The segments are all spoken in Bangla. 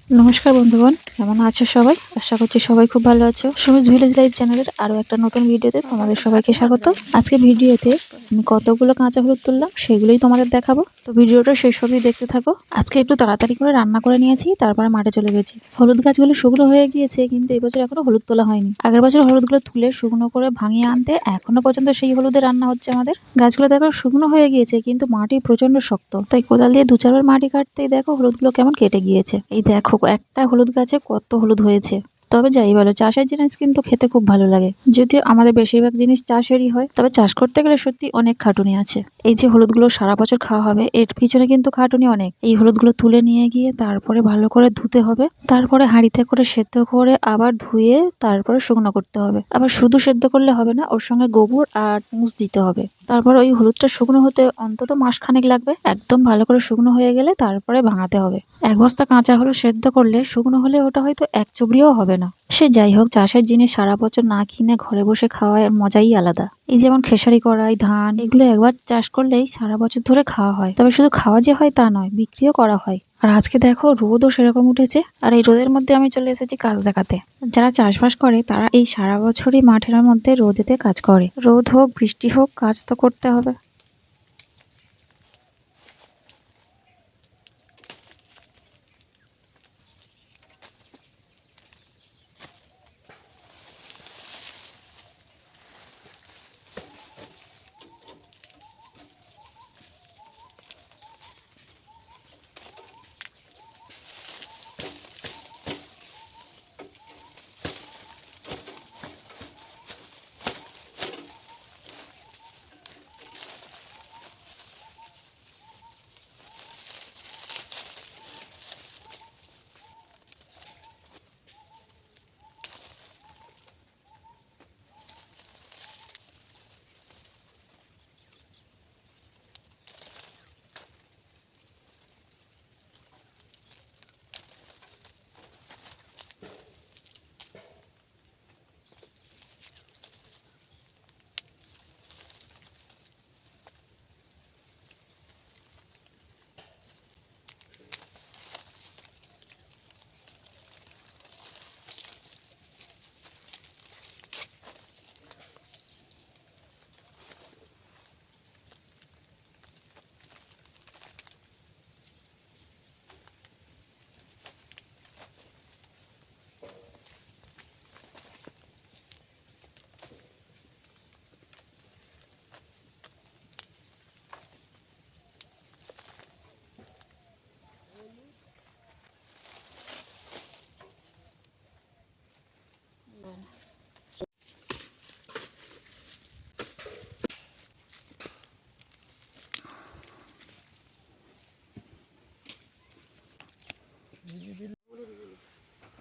নমস্কার বন্ধুগণ, কেমন আছো সবাই? আশা করছি সবাই খুব ভালো আছো। সুমিজ ভিলেজ লাইফ চ্যানেলের আরো একটা নতুন ভিডিওতে তোমাদের সবাইকে স্বাগত। আজকে ভিডিওতে আমি কতগুলো কাঁচা হলুদ তুললাম সেগুলোই তোমাদের দেখাবো। তো ভিডিওটা শেষ অবধি দেখতে থাকো। আজকে একটু তাড়াতাড়ি করে রান্না করে নিয়েছি, তারপরে মাঠে চলে গেছি। হলুদ গাছগুলো শুকনো হয়ে গিয়েছে, কিন্তু এবছর এখনো হলুদ তোলা হয়নি। আগের বছর হলুদগুলো তুলে শুকনো করে ভাঙিয়ে আনতে এখনো পর্যন্ত সেই হলুদের রান্না হচ্ছে আমাদের। গাছগুলো দেখো শুকনো হয়ে গিয়েছে, কিন্তু মাটি প্রচন্ড শক্ত, তাই কোদাল দিয়ে 2-4 বার মাটি কাটতেই দেখো হলুদগুলো কেমন কেটে গিয়েছে। এই দেখো একটা হলুদ গাছে কত হলুদ হয়েছে। তবে যাই বলো, চাষের জিনিস কিন্তু খেতে খুব ভালো লাগে। যদিও আমাদের বেশিরভাগ জিনিস চাষেরই হয়, তবে চাষ করতে গেলে সত্যি অনেক খাটুনি আছে। এই যে হলুদগুলো সারা বছর খাওয়া হবে, এর পিছনে কিন্তু খাটুনি অনেক। এই হলুদগুলো তুলে নিয়ে গিয়ে তারপরে ভালো করে ধুতে হবে, তারপরে হাঁড়িতে করে সেদ্ধ করে আবার ধুয়ে তারপরে শুকনো করতে হবে। আবার শুধু সেদ্ধ করলে হবে না, ওর সঙ্গে গোবর আর মুছ দিতে হবে। তারপর ওই হলুদটা শুকনো হতে অন্তত মাসখানেক লাগবে। একদম ভালো করে শুকনো হয়ে গেলে তারপরে ভাঙাতে হবে। 1 বস্তা কাঁচা হলুদ সেদ্ধ করলে শুকনো হলে ওটা হয়তো 1 চুবড়িও হবে না। সে যাই হোক, চাষের জিনিস সারা বছর না কিনে ঘরে বসে খাওয়ার মজাই আলাদা। এই যেমন খেসারি করাই, ধান, এগুলো একবার চাষ করলেই সারা বছর ধরে খাওয়া হয়। তবে শুধু খাওয়া যে হয় তা নয়, বিক্রিও করা হয়। আর আজকে দেখো রোদও সেরকম উঠেছে, আর এই রোদের মধ্যে আমি চলে এসেছি কাজ দেখাতে। যারা চাষবাস করে তারা এই সারা বছরই মাঠের মধ্যে রোদেতে কাজ করে। রোদ হোক বৃষ্টি হোক, কাজ তো করতে হবে।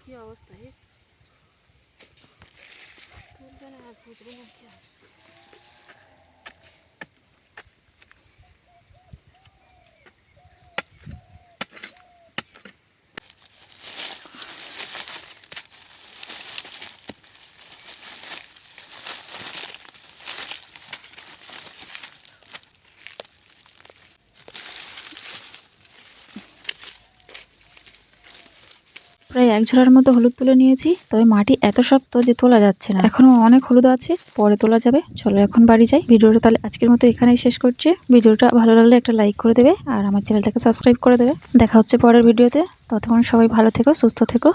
কি অবস্থা, তুলবে না আর বুঝবে না কি। প্রায় 1 ঝোড়ার মতো হলুদ তুলে নিয়েছি, তবে মাটি এত শক্ত যে তোলা যাচ্ছে না। এখনো অনেক হলুদ আছে, পরে তোলা যাবে। চলো এখন বাড়ি যাই। ভিডিওটা তাহলে আজকের মতো এখানেই শেষ করছি। ভিডিওটা ভালো লাগলে একটা লাইক করে দেবে, আর আমার চ্যানেলটাকে সাবস্ক্রাইব করে দেবে। দেখা হচ্ছে পরের ভিডিওতে। ততক্ষণ সবাই ভালো থেকো, সুস্থ থেকো।